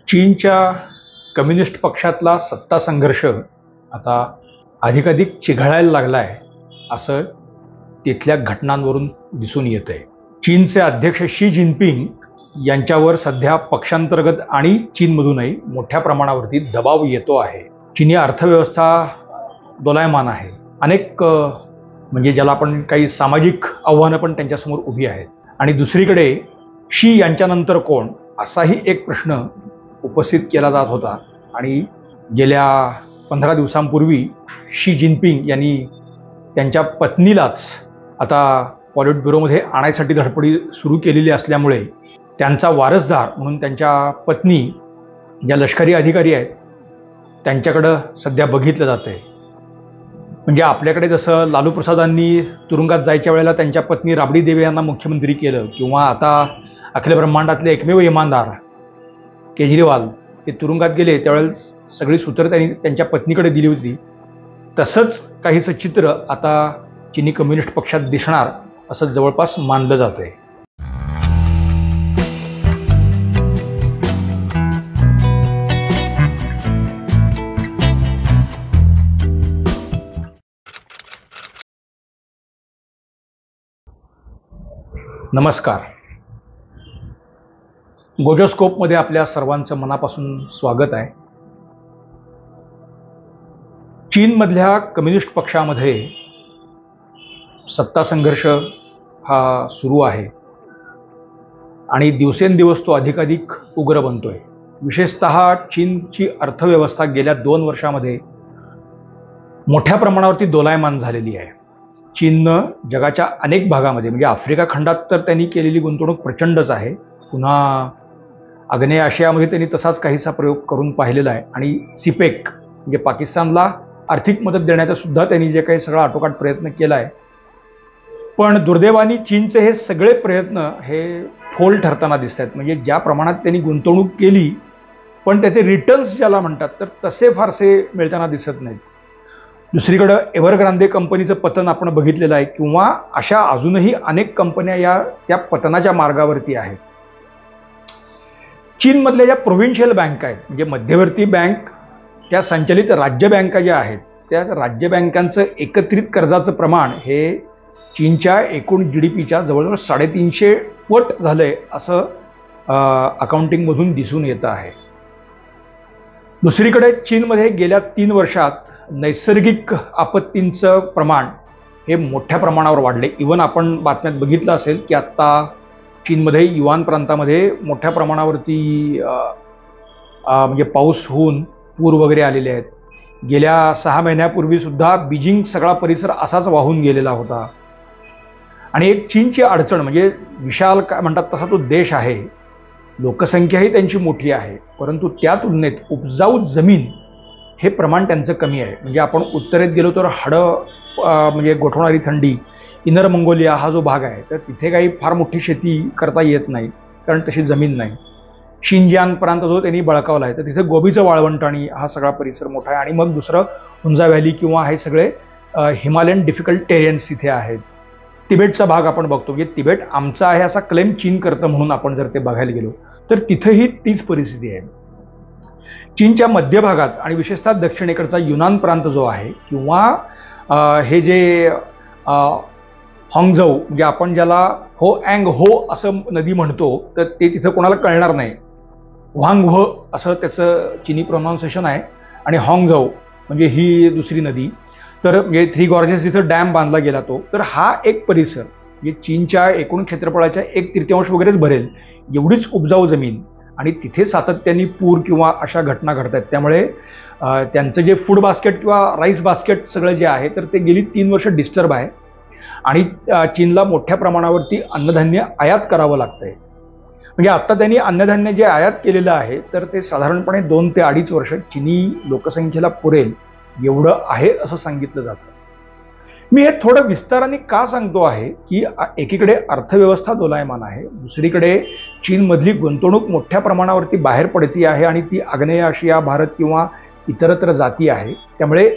चीनच्या कम्युनिस्ट पक्षातला सत्ता संघर्ष आता अधिकाधिक चिघळायला लागला आहे असं तिथल्या घटनांवरून दिसून येत आहे. चीनचे अध्यक्ष शी जिनपिंग यांच्यावर सध्या पक्षांतर्गत आणि चीनमधूनही मोठ्या प्रमाणावरती दबाव येतो आहे. चीनी अर्थव्यवस्था दोलायमान आहे. अनेक म्हणजे ज्याला आपण काही सामाजिक आव्हानं पण त्यांच्यासमोर उभी आहेत. आणि दुसरीकडे शी यांच्यानंतर कोण असाही एक प्रश्न उपस्थित केला जात होता. आणि गेल्या 15 दिवसांपूर्वी शी जिनपिंग यांनी त्यांच्या पत्नीलाच आता पॉलिट ब्युरोमध्ये आणायसाठी धडपडी सुरू केलेली असल्यामुळे त्यांचा वारसदार म्हणून त्यांच्या पत्नी ज्या लष्करी अधिकारी आहेत त्यांच्याकडं सध्या बघितलं जातं आहे. म्हणजे आपल्याकडे जसं लालू प्रसादांनी तुरुंगात जायच्या वेळेला त्यांच्या पत्नी राबडी देवी यांना मुख्यमंत्री केलं, किंवा आता अखिल ब्रह्मांडातले एकमेव इमानदार केजरीवाल ते तुरुंगात गेले त्यावेळेस सगळी सूत्र त्यांनी त्यांच्या पत्नीकडे दिली होती, तसंच काहीसं चित्र आता चीनी कम्युनिस्ट पक्षात दिसणार असं जवळपास मानलं जात आहे. नमस्कार. गोजोस्कोपमध्ये आपल्या सर्वांचं मनापासून स्वागत आहे. चीनमधल्या कम्युनिस्ट पक्षामध्ये सत्ता संघर्ष हा सुरू आहे आणि दिवसेंदिवस तो अधिकाधिक उग्र बनतोय. विशेषतः चीनची अर्थव्यवस्था गेल्या 2 वर्षामध्ये मोठ्या प्रमाणावरती दोलायमान झालेली आहे. चीननं जगाच्या अनेक भागामध्ये म्हणजे आफ्रिका खंडात तर त्यांनी केलेली गुंतवणूक प्रचंडच आहे. पुन्हा आग्नेय आशियामध्ये त्यांनी तसाच काहीसा प्रयोग करून पाहिलेला आहे. आणि सिपेक म्हणजे पाकिस्तानला आर्थिक मदत देण्याचा सुद्धा त्यांनी जे काही सगळा आटोकाट प्रयत्न केला आहे. पण दुर्दैवाने चीनचे हे सगळे प्रयत्न हे फोल ठरताना दिसत आहेत. म्हणजे ज्या प्रमाणात त्यांनी गुंतवणूक केली पण त्याचे रिटर्न्स ज्याला म्हणतात तर तसे फारसे मिळताना दिसत नाहीत. दुसरीकडं एव्हरग्रांदे कंपनीचं पतन आपण बघितलेलं आहे, किंवा अशा अजूनही अनेक कंपन्या या त्या पतनाच्या मार्गावरती आहेत. चीनमधल्या ज्या प्रोव्हिन्शियल बँक आहेत म्हणजे मध्यवर्ती बँक त्या संचलित राज्य बँका ज्या आहेत त्या राज्य बँकांचं एकत्रित कर्जाचं प्रमाण हे चीनच्या एकूण GDPच्या जवळजवळ 350 पट झालं आहे असं अकाउंटिंगमधून दिसून येतं आहे. दुसरीकडे चीनमध्ये गेल्या 3 वर्षात नैसर्गिक आपत्तींचं प्रमाण हे मोठ्या प्रमाणावर वाढले. इवन आपण बातम्यात बघितलं असेल की आत्ता चीनमध्ये युआन प्रांतामध्ये मोठ्या प्रमाणावरती म्हणजे पाऊस होऊन पूर वगैरे आलेले आहेत. गेल्या 6 महिन्यापूर्वी सुद्धा बीजिंग सगळा परिसर असाच वाहून गेलेला होता. आणि एक चीनची अडचण म्हणजे विशाल काय म्हणतात तसा तो देश आहे, लोकसंख्याही त्यांची मोठी आहे, परंतु त्या तुलनेत उपजाऊ जमीन हे प्रमाण त्यांचं कमी आहे. म्हणजे आपण उत्तरेत गेलो तर म्हणजे गोठवणारी थंडी इनर मंगोलिया हा जो भाग आहे तर तिथे काही फार मोठी शेती करता येत नाही कारण तशी जमीन नाही. शिनजियांग प्रांत जो त्यांनी बळकावला आहे तर तिथे गोबीचं वाळवंट आणि हा सगळा परिसर मोठा आहे. आणि मग दुसरं हुंजा व्हॅली किंवा हे सगळे हिमालयन डिफिकल्ट टेरेन्स इथे आहेत. तिबेटचा भाग आपण बघतो म्हणजे तिबेट आमचा आहे असा क्लेम चीन करतं म्हणून आपण जर ते बघायला गेलो तर तिथेही तीच परिस्थिती आहे. चीनच्या मध्य भागात आणि विशेषतः दक्षिणेकडचा युनान प्रांत जो आहे किंवा हे जे हाँगझौ म्हणजे आपण ज्याला हो अँग हो असं नदी म्हणतो तर ते तिथं कोणाला कळणार नाही. व्हांगव्ह असं त्याचं चीनी प्रोनाऊन्सिएशन आहे आणि हाँगझौ म्हणजे ही दुसरी नदी. तर म्हणजे 3 गॉर्जेस जिथं डॅम बांधला गेला तो तर हा एक परिसर म्हणजे चीनच्या एकूण क्षेत्रफळाच्या 1/3 वगैरेच भरेल एवढीच उपजाऊ जमीन. आणि तिथे सातत्याने पूर किंवा अशा घटना घडत आहेत. त्यामुळे त्यांचं जे फूड बास्केट किंवा राईस बास्केट सगळं जे आहे तर ते गेली 3 वर्ष डिस्टर्ब आहे. आणि चीनला मोठ्या प्रमाणावरती अन्नधान्य आयात करावं लागतं आहे. म्हणजे आत्ता त्यांनी अन्नधान्य जे आयात केलेलं आहे तर ते साधारणपणे 2 ते 2.5 वर्ष चीनी लोकसंख्येला पुरेल एवढं आहे असं सांगितलं जातं. मी हे थोडं विस्ताराने का सांगतो आहे की एकीकडे अर्थव्यवस्था दोलायमान आहे, दुसरीकडे चीनमधली गुंतवणूक मोठ्या प्रमाणावरती बाहेर पडती आहे आणि ती आग्नेय आशिया, भारत किंवा इतरत्र जाती आहे. त्यामुळे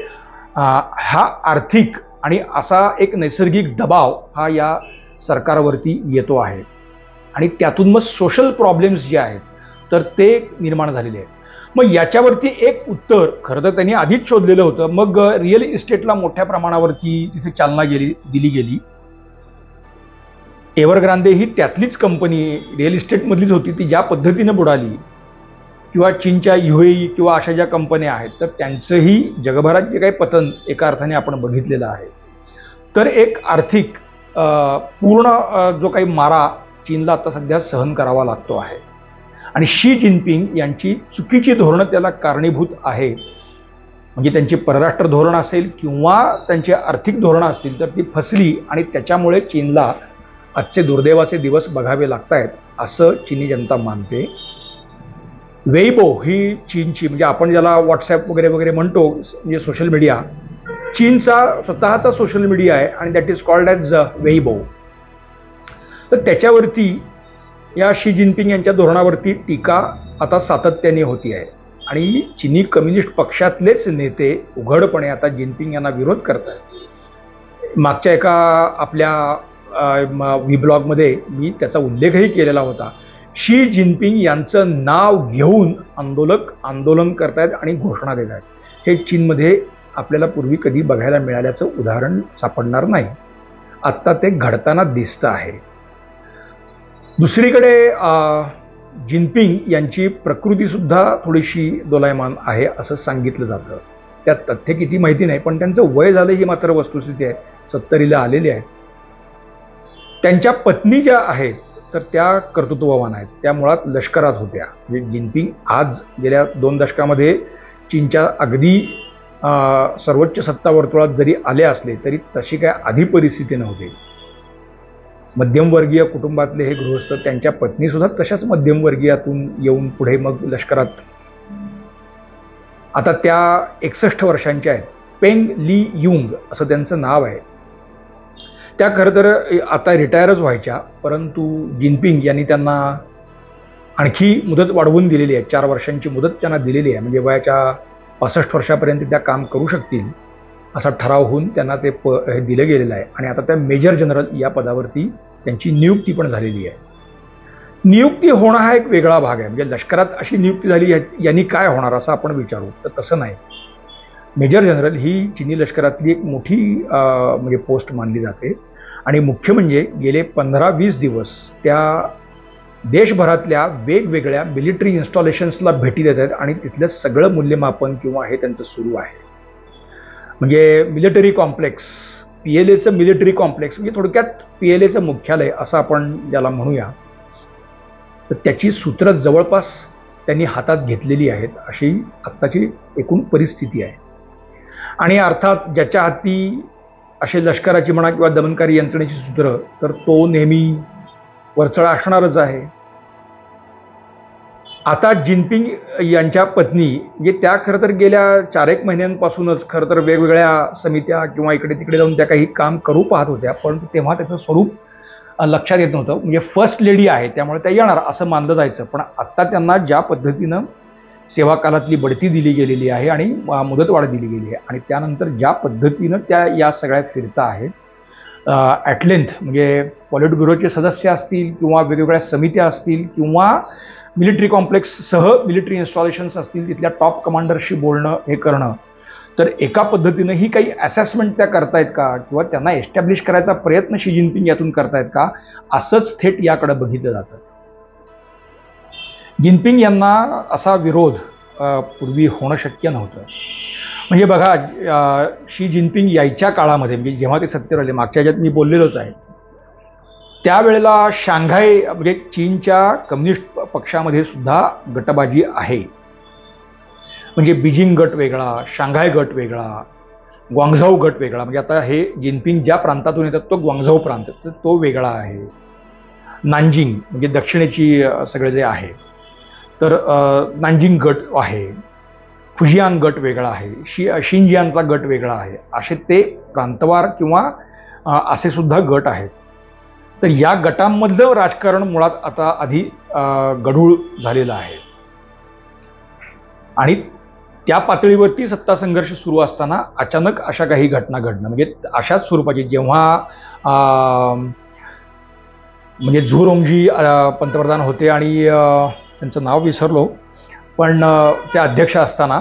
हा आर्थिक आणि असा एक नैसर्गिक दबाव हा या सरकारवरती येतो आहे. आणि त्यातून मग सोशल प्रॉब्लेम्स जे आहेत तर ते निर्माण झालेले आहे. मग याच्यावरती एक उत्तर खरं तर त्यांनी आधीच शोधलेलं होतं. मग रिअल इस्टेटला मोठ्या प्रमाणावरती तिथे चालना दिली गेली. एव्हरग्रांदे ही त्यातलीच कंपनी रिअल इस्टेटमधलीच होती ती ज्या पद्धतीने बुडाली, किंवा चीनच्या UAE किंवा अशा ज्या कंपन्या आहेत तर त्यांचंही जगभरात जे काही पतन एका अर्थाने आपण बघितलेलं आहे. तर एक आर्थिक पूर्ण जो काही मारा चीनला आता सध्या सहन करावा लागतो आहे आणि शी जिनपिंग यांची चुकीची धोरणं त्याला कारणीभूत आहे. म्हणजे त्यांची परराष्ट्र धोरण असेल किंवा त्यांची आर्थिक धोरणं असतील तर ती फसली आणि त्याच्यामुळे चीनला आजचे दुर्दैवाचे दिवस बघावे लागत आहेत असं चीनी जनता मानते. वेईबो ही चीनची म्हणजे आपण ज्याला व्हॉट्सॲप वगैरे वगैरे म्हणतो म्हणजे सोशल मीडिया, चीनचा स्वतःचा सोशल मीडिया आहे आणि दॅट इज कॉल्ड ॲज वेईबो. तर त्याच्यावरती या शी जिनपिंग यांच्या धोरणावरती टीका आता सातत्याने होती आहे आणि चीनी कम्युनिस्ट पक्षातलेच नेते उघडपणे आता जिनपिंग यांना विरोध करत आहेत. मागच्या एका आपल्या व्लॉगमध्ये मी त्याचा उल्लेखही केलेला होता. शी जिनपिंग यांचं नाव घेऊन आंदोलन करतायत आणि घोषणा देत आहेत. हे चीनमध्ये आपल्याला पूर्वी कधी बघायला मिळाल्याचं उदाहरण सापडणार नाही. आत्ता ते घडताना दिसतं आहे. दुसरीकडे जिनपिंग यांची प्रकृतीसुद्धा थोडीशी दोलायमान आहे असं सांगितलं जातं. त्यात तथ्य किती माहिती नाही, पण त्यांचं वय झालं ही मात्र वस्तुस्थिती आहे. 70ला आलेले आहेत. त्यांच्या पत्नी ज्या आहेत तर त्या कर्तृत्ववान आहेत. त्या मुळात लष्करात होत्या. म्हणजे जिनपिंग आज गेल्या 2 दशकामध्ये चीनच्या अगदी सर्वोच्च सत्ता वर्तुळात जरी आले असले तरी तशी काय आधी परिस्थिती नव्हती. मध्यमवर्गीय कुटुंबातले हे गृहस्थ, त्यांच्या पत्नीसुद्धा तशाच मध्यमवर्गीयातून येऊन पुढे मग लष्करात. आता त्या 61 वर्षांच्या आहेत. पेंग ली युंग असं त्यांचं नाव आहे. त्या खरं तर आता रिटायरच व्हायच्या, परंतु जिनपिंग यांनी त्यांना आणखी मुदत वाढवून दिलेली आहे. 4 वर्षांची मुदत त्यांना दिलेली आहे. म्हणजे वयाच्या 65 वर्षापर्यंत त्या काम करू शकतील असा ठराव होऊन त्यांना ते हे दिलं गेलेलं आहे. आणि आता त्या मेजर जनरल या पदावरती त्यांची नियुक्ती पण झालेली आहे. नियुक्ती होणं हा एक वेगळा भाग आहे. म्हणजे लष्करात अशी नियुक्ती झाली यांनी काय होणार असं आपण विचारू तर तसं नाही. मेजर जनरल ही चीनी लष्करातली एक मोठी म्हणजे पोस्ट मानली जाते. आणि मुख्य म्हणजे गेले 15-20 दिवस त्या देशभरातल्या वेगवेगळ्या मिलिटरी इन्स्टॉलेशन्सला भेटी देत आहेत आणि तिथलं सगळं मूल्यमापन किंवा हे त्यांचं सुरू आहे. म्हणजे मिलिटरी कॉम्प्लेक्स, PLAचं मिलिटरी कॉम्प्लेक्स म्हणजे थोडक्यात PLAचं मुख्यालय असं आपण ज्याला म्हणूया, तर त्याची सूत्र जवळपास त्यांनी हातात घेतलेली आहेत अशी आत्ताची एकूण परिस्थिती आहे. आणि अर्थात ज्याच्या हाती असे लष्कराची म्हणा किंवा दमनकारी यंत्रणेची सूत्र तर तो नेहमी वरचढ असणारच आहे. आता जिनपिंग यांच्या पत्नी म्हणजे त्या खरं तर गेल्या 4-1 महिन्यांपासूनच खरं तर वेगवेगळ्या समित्या किंवा इकडे तिकडे जाऊन त्या काही काम करू पाहत होत्या, पण तेव्हा त्याचं स्वरूप लक्षात येत नव्हतं. म्हणजे फर्स्ट लेडी आहे त्यामुळे त्या येणार असं मानलं जायचं. पण आत्ता त्यांना ज्या पद्धतीनं सेवा कालातली बढती दिली गेलेली आहे आणि मुदतवाढ दिली गेली आहे आणि त्यानंतर ज्या पद्धतीनं त्या या सगळ्यात फिरता आहेत, ॲट लेंथ म्हणजे पॉलिट ब्युरोचे सदस्य असतील किंवा वेगवेगळ्या समित्या असतील किंवा मिलिटरी कॉम्प्लेक्ससह मिलिटरी इन्स्टॉलेशन्स असतील, तिथल्या टॉप कमांडर्सशी बोलणं हे करणं, तर एका पद्धतीनं ही काही असेसमेंट त्या करतायत का किंवा त्यांना एस्टॅब्लिश करायचा प्रयत्न शी जिनपिंग यातून करतायत का असंच थेट याकडे बघितलं जातं. जिनपिंग यांना असा विरोध पूर्वी होणं शक्य नव्हतं. म्हणजे बघा शी जिनपिंग यायच्या काळामध्ये म्हणजे जेव्हा ते सत्तेवर आले, मागच्या ह्याच्यात मी बोललेलोच आहे, त्यावेळेला शांघाय म्हणजे चीनच्या कम्युनिस्ट पक्षामध्ये सुद्धा गटबाजी आहे. म्हणजे बीजिंग गट वेगळा, शांघाय गट वेगळा, ग्वांगझाऊ गट वेगळा. म्हणजे आता हे जिनपिंग ज्या प्रांतातून येतात तो ग्वांगझाऊ प्रांत तर तो वेगळा आहे. नानजिंग म्हणजे दक्षिणेची सगळे जे आहे तर नानजिंग गट आहे, फुजियान गट वेगळा आहे, शिनजियांचा गट वेगळा आहे. असे ते प्रांतवार किंवा असे सुद्धा गट आहेत. तर या गटांमधलं राजकारण मुळात आता आधी गढूळ झालेलं आहे आणि त्या पातळीवरती सत्ता संघर्ष सुरू असताना अचानक अशा काही घटना घडणं म्हणजे अशाच स्वरूपाची जेव्हा म्हणजे झू रोंगजी पंतप्रधान होते आणि त्यांचं नाव विसरलो, पण ते अध्यक्ष असताना,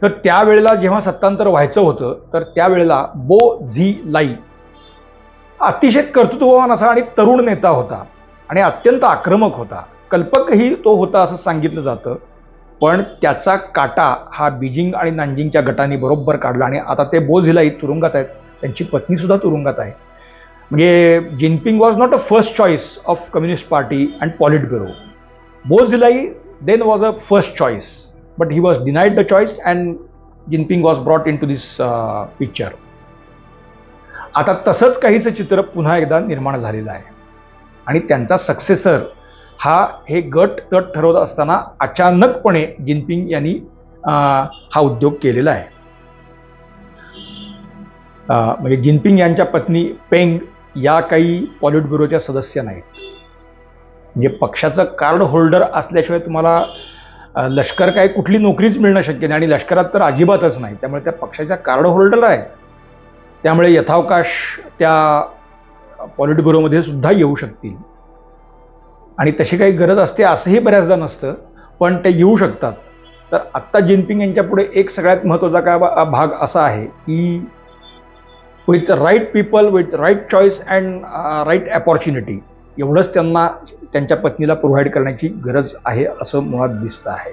तर त्यावेळेला जेव्हा सत्तांतर व्हायचं होतं तर त्यावेळेला बो झी लाई अतिशय कर्तृत्ववान असा आणि तरुण नेता होता आणि अत्यंत आक्रमक होता, कल्पकही तो होता असं सांगितलं जातं. पण त्याचा काटा हा बीजिंग आणि नानजिंगच्या गटांनी बरोबर काढला आणि आता ते बो झिलाई तुरुंगात आहेत, त्यांची पत्नी सुद्धा तुरुंगात आहे. म्हणजे Jinping was not a first choice of communist party and politburo. Bo Xilai then was a first choice, but he was denied the choice and Jinping was brought into this picture. आता तसंच काहीच चित्र पुन्हा एकदा निर्माण झालेलं आहे आणि त्यांचा सक्सेसर हे गट तट ठरवत असताना अचानकपणे जिनपिंग यांनी हा उद्योग केलेला आहे. म्हणजे जिनपिंग यांच्या पत्नी पेंग या काही पॉलिट ब्युरोच्या सदस्य नाहीत. म्हणजे पक्षाचं कार्ड होल्डर असल्याशिवाय तुम्हाला लष्कर काय कुठली नोकरीच मिळणं शक्य नाही आणि लष्करात तर अजिबातच नाही. त्यामुळे त्या पक्षाच्या कार्ड होल्डर आहे, त्यामुळे यथावकाश त्या पॉलिट ब्युरोमध्ये सुद्धा येऊ शकतील आणि तशी काही गरज असते असंही बऱ्याचदा नसतं, पण ते येऊ शकतात. तर आत्ता जिनपिंग यांच्या पुढे एक सगळ्यात महत्त्वाचा भाग असा आहे की with right people, with right choice and right opportunity, एवढंच त्यांना त्यांच्या पत्नीला प्रोव्हाइड करण्याची गरज आहे असं मुळात दिसतं आहे.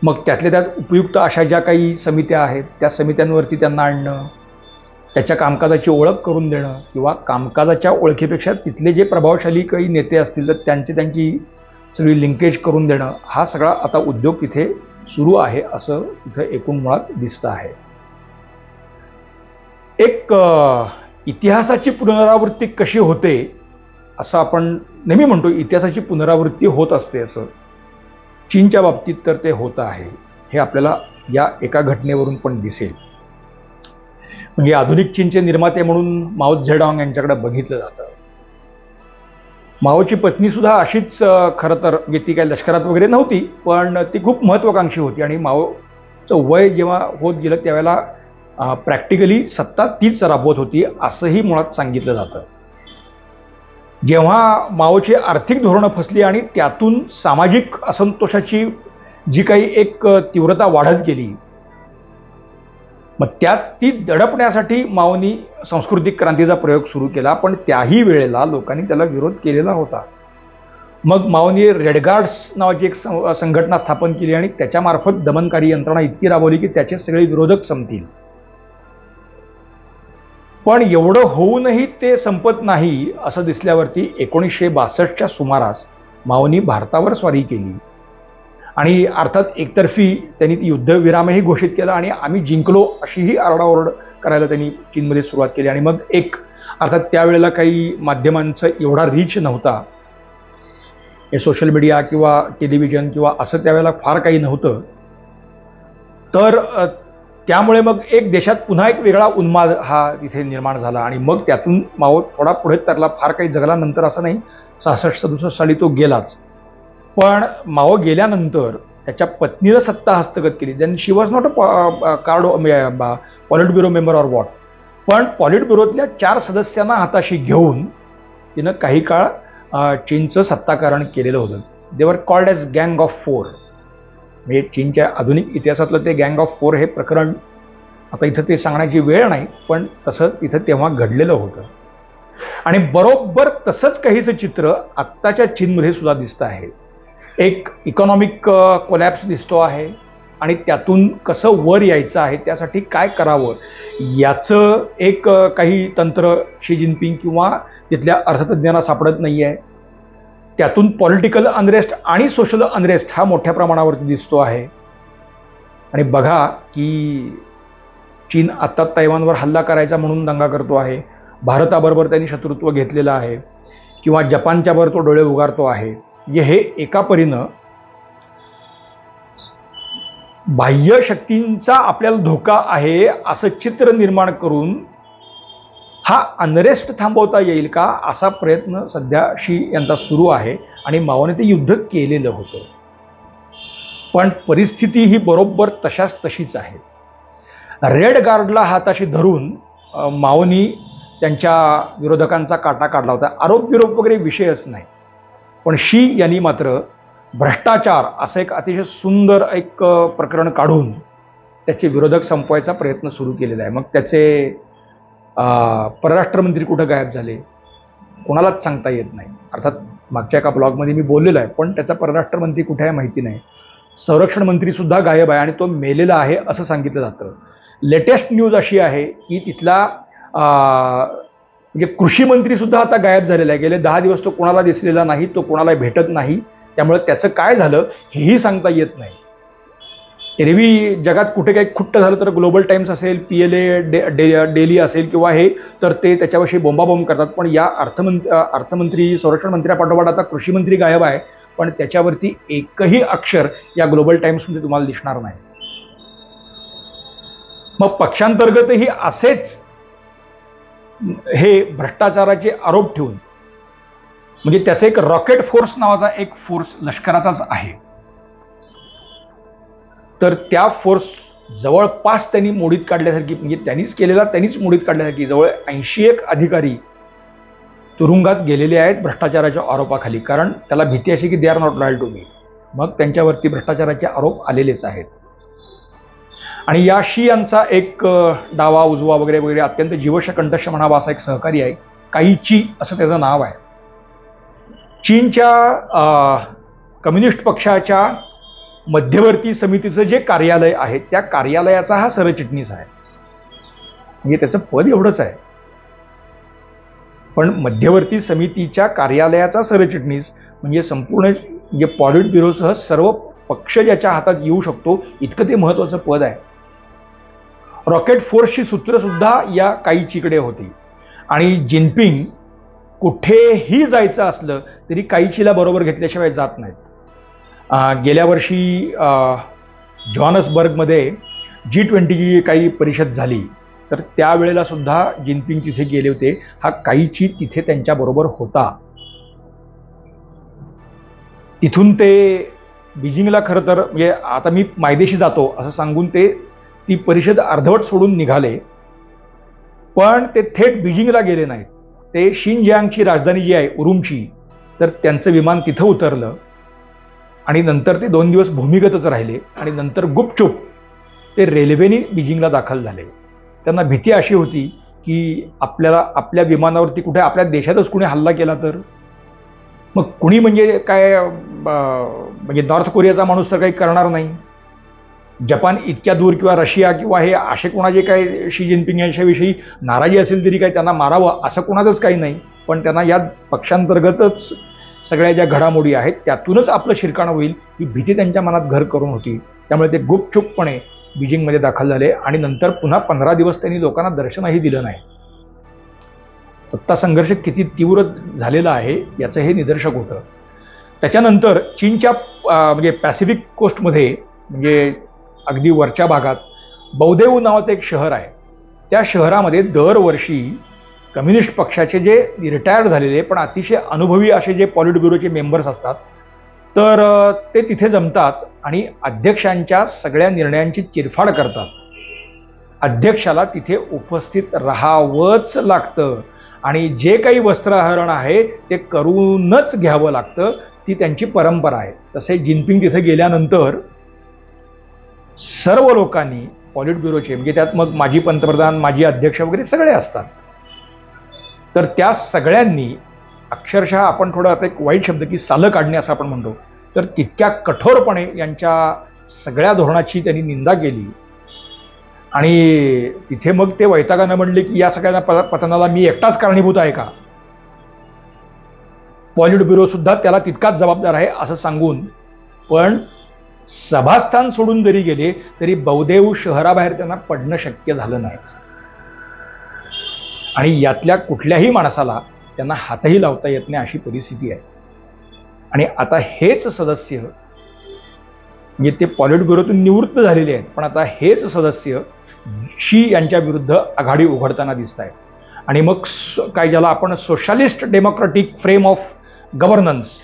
मग त्यातल्या त्यात उपयुक्त अशा ज्या काही समित्या आहेत त्या समित्यांवरती त्यांना आणणं, त्याच्या कामकाजाची ओळख करून देणं किंवा कामकाजाच्या ओळखीपेक्षा तिथले जे प्रभावशाली काही नेते असतील तर त्यांची सगळी लिंकेज करून देणं, हा सगळा आता उद्योग तिथे सुरू आहे असं तिथे एकूण मुळात दिसतं आहे. एक इतिहासाची पुनरावृत्ती कशी होते असं आपण नेहमी म्हणतो, इतिहासाची पुनरावृत्ती होत असते असं. चीनच्या बाबतीत तर ते होतं आहे, हे आपल्याला या एका घटनेवरून पण दिसेल. म्हणजे आधुनिक चीनचे निर्माते म्हणून माओ झेडॉंग यांच्याकडे बघितलं जातं. माओची पत्नी सुद्धा अशीच खरं तर, म्हणजे ती काही लष्करात वगैरे नव्हती, पण ती खूप महत्त्वाकांक्षी होती आणि माओचं वय जेव्हा होत गेलं त्यावेळेला प्रॅक्टिकली सत्ता तीच राबवत होती असंही मुळात सांगितलं जातं. जेव्हा माओची आर्थिक धोरणं फसली आणि त्यातून सामाजिक असंतोषाची जी काही एक तीव्रता वाढत गेली, मग त्यात ती दडपण्यासाठी माओनी सांस्कृतिक क्रांतीचा प्रयोग सुरू केला, पण त्याही वेळेला लोकांनी त्याला विरोध केलेला होता. मग माओनी रेड गार्ड्स नावाची एक संघटना स्थापन केली आणि त्याच्यामार्फत दमनकारी यंत्रणा इतकी राबवली की त्याचे सगळे विरोधक संपतील. पण एवढं होऊनही ते संपत नाही असं दिसल्यावरती 1962च्या सुमारास माओनी भारतावर स्वारी केली आणि अर्थात एकतर्फी त्यांनी युद्धविरामही घोषित केला आणि आम्ही जिंकलो अशीही आरडाओरड करायला त्यांनी चीनमध्ये सुरुवात केली. आणि मग अर्थात त्यावेळेला काही माध्यमांचा एवढा रीच नव्हता, हे सोशल मीडिया किंवा टेलिव्हिजन किंवा असं त्यावेळेला फार काही नव्हतं, तर त्यामुळे मग एक देशात पुन्हा एक वेगळा उन्माद हा तिथे निर्माण झाला आणि मग त्यातून माओ थोडा पुढे तरला, फार काही जगला नंतर असं नाही, 66-67 साली तो गेलाच. पण माओ गेल्यानंतर त्याच्या पत्नीनं सत्ता हस्तगत केली. Then she was not a politburo member or what, पण पॉलिट ब्युरोतल्या 4 सदस्यांना हाताशी घेऊन तिनं काही काळ चीनचं सत्ताकारण केलेलं होतं. दे वर कॉल्ड ॲज गँग ऑफ 4. म्हणजे चीनच्या आधुनिक इतिहासातलं ते गँग ऑफ 4 हे प्रकरण आता इथं ते सांगण्याची वेळ नाही, पण तसं तिथं तेव्हा घडलेलं होतं. आणि बरोबर तसंच काहीचं चित्र आत्ताच्या चीनमध्ये सुद्धा दिसतं आहे. एक इकॉनॉमिक कोलॅप्स दिसतो आहे आणि त्यातून कसं वर यायचं आहे, त्यासाठी काय करावं याचं एक काही तंत्र शी जिनपिंग किंवा तिथल्या अर्थतज्ञांना सापडत नाही आहे. त्यातून पॉलिटिकल अनरेस्ट आणि सोशल अनरेस्ट हा मोठ्या प्रमाणावरती दिसतो आहे. आणि बघा की चीन आत्ता तैवानवर हल्ला करायचा म्हणून दंगा करतो आहे, भारताबरोबर त्यांनी शत्रुत्व घेतलेलं आहे किंवा जपानच्यावर तो डोळे उगारतो आहे. हे एका परीनं बाह्य शक्तींचा आपल्याला धोका आहे असं चित्र निर्माण करून हा अनरेस्ट थांबवता येईल का असा प्रयत्न सध्या शी यांचा सुरू आहे आणि माओने ते युद्ध केलेलं होतं. पण परिस्थिती ही बरोबर तशाच तशीच आहे. रेड गार्डला हाताशी धरून माओनी त्यांच्या विरोधकांचा काटा काढला होता. आरोप विरोप वगैरे विषयच नाही, पण शी यांनी मात्र भ्रष्टाचार असं एक अतिशय सुंदर एक प्रकरण काढून त्याचे विरोधक संपवायचा प्रयत्न सुरू केलेला आहे. मग त्याचे परराष्ट्र मंत्री कुठं गायब झाले कोणालाच सांगता येत नाही. अर्थात मागच्या एका ब्लॉगमध्ये मी बोललेलो आहे, पण त्याचा परराष्ट्र मंत्री कुठे आहे माहिती नाही. संरक्षण मंत्री सुद्धा गायब आहे आणि तो मेलेला आहे असं सांगितलं जातं. लेटेस्ट न्यूज अशी आहे की तिथला म्हणजे कृषी मंत्री सुद्धा आता गायब झालेला आहे. गेले 10 दिवस तो कोणाला दिसलेला नाही, तो कोणाला भेटत नाही. त्यामुळे त्याचं काय झालं हेही सांगता येत नाही. एरवी जगात कुठे काही खुट्ट झालं तर ग्लोबल टाइम्स असेल, PLA डेली असेल किंवा हे तर ते त्याच्याविषयी बोंबाबोंब करतात. पण या अर्थमंत्री संरक्षण मंत्र्यापाठोपाठ आता कृषी मंत्री गायब आहे, पण त्याच्यावरती एकही अक्षर या ग्लोबल टाइम्समध्ये तुम्हाला दिसणार नाही. मग पक्षांतर्गतही असेच हे भ्रष्टाचाराचे आरोप ठेवून म्हणजे त्याचं एक रॉकेट फोर्स नावाचा एक फोर्स लष्कराचाच आहे, तर त्या फोर्स जवळपास त्यांनी मोडीत काढल्यासारखी म्हणजे त्यांनीच मोडीत काढल्यासारखी जवळ 81 अधिकारी तुरुंगात गेलेले आहेत भ्रष्टाचाराच्या आरोपाखाली. कारण त्याला भीती अशी की they are not loyal to me. मग त्यांच्यावरती भ्रष्टाचाराचे आरोप आलेलेच आहेत. आणि या शी यांचा एक डावा उजवा वगैरे वगैरे अत्यंत जीवश कंठस्थ म्हणावा असा एक सहकारी आहे, काईची असं त्याचं नाव आहे. चीनच्या कम्युनिस्ट पक्षाच्या मध्यवर्ती समितीचं जे कार्यालय आहे त्या कार्यालयाचा हा सरचिटणीस आहे. म्हणजे त्याचं पद एवढंच आहे, पण मध्यवर्ती समितीच्या कार्यालयाचा सरचिटणीस म्हणजे संपूर्ण म्हणजे पॉलिट ब्युरोसह सर्व पक्ष ज्याच्या हातात येऊ शकतो इतकं ते महत्त्वाचं पद आहे. रॉकेट फोर्सची सूत्र सुद्धा या काईचीकडे होती. आणि जिनपिंग कुठेही जायचं असलं तरी काईचीला बरोबर घेतल्याशिवाय जात नाहीत. गेल्या वर्षी जॉहन्सबर्गमध्ये G20ची काही परिषद झाली तर त्यावेळेला सुद्धा जिनपिंग तिथे गेले होते. हा काईची तिथे त्यांच्याबरोबर होता. तिथून ते बीजिंगला खरं तर म्हणजे आता मी मायदेशी जातो असं सांगून ती परिषद अर्धवट सोडून निघाले, पण ते थेट बीजिंगला गेले नाहीत. ते शिनजियांगची राजधानी जी आहे उरुमची, तर त्यांचं विमान तिथं उतरलं आणि नंतर ते 2 दिवस भूमिगतच राहिले आणि नंतर गुपचूप ते रेल्वेने बीजिंगला दाखल झाले. त्यांना भीती अशी होती की आपल्या विमानावरती कुठे आपल्या देशातच कुणी हल्ला केला तर मग कुणी म्हणजे काय म्हणजे नॉर्थ कोरियाचा माणूस तर काही करणार नाही. जपान इतक्या दूर किंवा रशिया किंवा हे असे कोणाचे काय शी जिनपिंग यांच्याविषयी नाराजी असेल तरी काय त्यांना मारावं असं कोणाचंच काही नाही. पण त्यांना या पक्षांतर्गतच सगळ्या ज्या घडामोडी आहेत त्यातूनच आपलं शिरकाणं होईल ही भीती त्यांच्या मनात घर करून होती. त्यामुळे ते गुपचूपपणे बीजिंगमध्ये दाखल झाले आणि नंतर पुन्हा 15 दिवस त्यांनी लोकांना दर्शनही दिलं नाही. सत्ता संघर्ष किती तीव्र झालेला आहे याचं हे निदर्शक होतं. त्याच्यानंतर चीनच्या म्हणजे पॅसिफिक कोस्टमध्ये म्हणजे अगदी वरच्या भागात बौदेऊ नावाचं एक शहर आहे. त्या शहरामध्ये दरवर्षी कम्युनिस्ट पक्षाचे जे रिटायर्ड झालेले पण अतिशय अनुभवी असे जे पॉलिट ब्युरोचे मेंबर्स असतात तर ते तिथे जमतात आणि अध्यक्षांच्या सगळ्या निर्णयांची चिरफाड करतात. अध्यक्षाला तिथे उपस्थित राहावंच लागतं आणि जे काही वस्त्रहरण आहे ते करूनच घ्यावं लागतं. ती त्यांची परंपरा आहे. तसे जिनपिंग तिथे गेल्यानंतर सर्व लोकांनी पॉलिट ब्युरोचे म्हणजे त्यात मग माजी पंतप्रधान माजी अध्यक्ष वगैरे सगळे असतात, तर त्या सगळ्यांनी अक्षरशः आपण थोडं आता एक वाईट शब्द की सालं काढणे असं आपण म्हणतो, तर तितक्या कठोरपणे यांच्या सगळ्या धोरणाची त्यांनी निंदा केली. आणि तिथे मग ते वैतागानं म्हणले की या सगळ्या पतनाला मी एकटाच कारणीभूत आहे का, पॉलिट ब्युरो सुद्धा त्याला तितकाच जबाबदार आहे असं सांगून पण सभास्थान सोडून जरी गेले तरी बौदेऊ शहराबाहेर त्यांना पडणं शक्य झालं नाही. आणि यातल्या कुठल्याही माणसाला त्यांना हातही लावता येत नाही अशी परिस्थिती आहे. आणि आता हेच सदस्य म्हणजे ते पॉलिट ब्युरोतून निवृत्त झालेले आहेत, पण आता हेच सदस्य शी यांच्या विरुद्ध आघाडी उघडताना दिसत आहेत. आणि मग काय ज्याला आपण socialist democratic frame of governance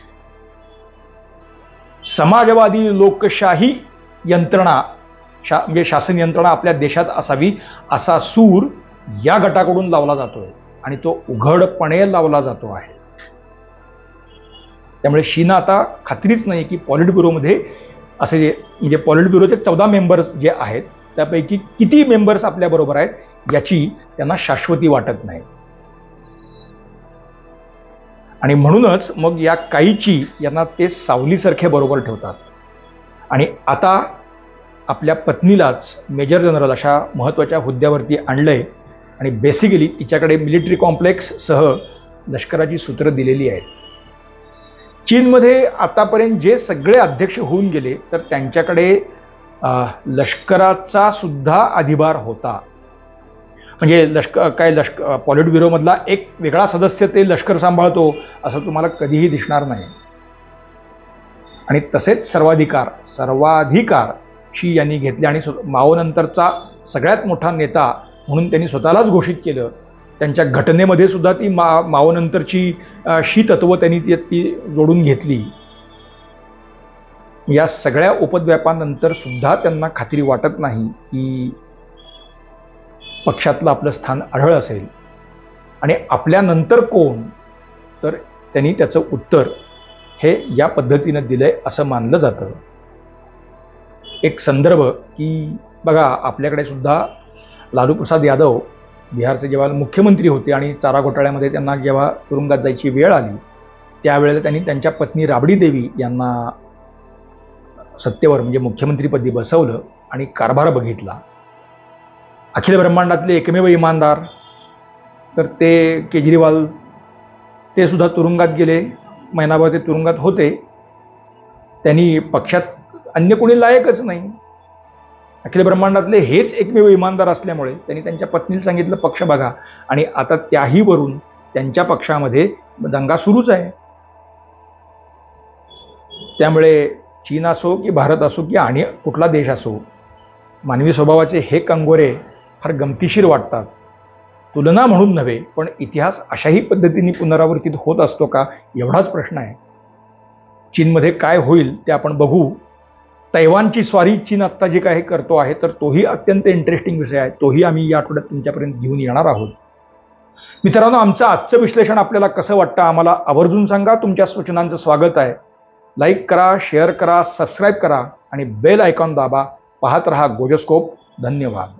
समाजवादी लोकशाही यंत्रणा म्हणजे शासन यंत्रणा आपल्या देशात असावी असा सूर या गटाकडून लावला जातोय आणि तो उघडपणे लावला जातो आहे. त्यामुळे शीनं आता खात्रीच नाही की पॉलिट ब्युरोमध्ये असे म्हणजे पॉलिट ब्युरोचे 14 मेंबर्स जे आहेत त्यापैकी किती मेंबर्स आपल्याबरोबर आहेत याची त्यांना शाश्वती वाटत नाही. आणि म्हणूनच मग या काहीची यांना ते सावलीसारखे बरोबर ठेवतात. आणि आता आपल्या पत्नीलाच मेजर जनरल अशा महत्त्वाच्या हुद्द्यावरती आणलंय आणि बेसिकली तिच्याकडे मिलिटरी कॉम्प्लेक्स सह लष्कराची सूत्रं दिलेली आहेत. चीनमध्ये आतापर्यंत जे सगळे अध्यक्ष होऊन गेले तर त्यांच्याकडे लष्कराचा सुद्धा अधिभार होता. म्हणजे पॉलिट ब्युरोमधला एक वेगळा सदस्य ते लष्कर सांभाळतो असं तुम्हाला कधीही दिसणार नाही. आणि तसेच सर्वाधिकार शी यांनी घेतले आणि माओनंतरचा सगळ्यात मोठा नेता म्हणून त्यांनी स्वतःलाच घोषित केलं. त्यांच्या घटनेमध्ये सुद्धा ती माओनंतरची शी तत्व त्यांनी ती जोडून घेतली. या सगळ्या उपद्व्यापानंतर सुद्धा त्यांना खात्री वाटत नाही की पक्षातलं आपलं स्थान अढळ असेल. आणि आपल्यानंतर कोण, तर त्यांनी त्याचं उत्तर हे या पद्धतीनं दिलंय असं मानलं जातं. एक संदर्भ की बघा, आपल्याकडे सुद्धा लालू प्रसाद यादव बिहारचे जेव्हा मुख्यमंत्री होते आणि चारा घोटाळ्यामध्ये त्यांना जेव्हा तुरुंगात जायची वेळ आली त्यावेळेला त्यांनी त्यांच्या पत्नी राबडी देवी यांना सत्तेवर म्हणजे मुख्यमंत्रीपदी बसवलं आणि कारभार बघितला. अखिल ब्रह्मांडातले एकमेव इमानदार तर ते केजरीवाल, ते सुद्धा तुरुंगात गेले. महिनाभर ते तुरुंगात होते. त्यांनी पक्षात अन्य कोणी लायकच नाही. अखिल ब्रह्मांडातले हेच एकमेव इमानदार असल्यामुळे त्यांनी त्यांच्या पत्नीला सांगितलं पक्ष बघा. आणि आता त्याही वरून त्यांच्या पक्षामध्ये दंगा सुरूच आहे. त्यामुळे चीन असो की भारत असो की आणि कुठला देश असो, मानवी स्वभावाचे हे कंगोरे फार गमतीशीर वाटतात. तुलना म्हणून नव्हे, पण इतिहास अशाही पद्धतीने पुनरावर्तित होत असतो का एवढाच प्रश्न आहे. चीनमध्ये काय होईल ते आपण बघू. तैवानची स्वारी चीन आत्ता जे काही करतो आहे तर तोही अत्यंत इंटरेस्टिंग विषय आहे. तोही आम्ही या आठवड्यात तुमच्यापर्यंत घेऊन येणार आहोत. मित्रांनो, आमचं आजचं विश्लेषण आपल्याला कसं वाटतं आम्हाला आवर्जून सांगा. तुमच्या सूचनांचं स्वागत आहे. लाईक करा, शेअर करा, सबस्क्राईब करा आणि बेल आयकॉन दाबा. पाहत रहा गोजोस्कोप. धन्यवाद.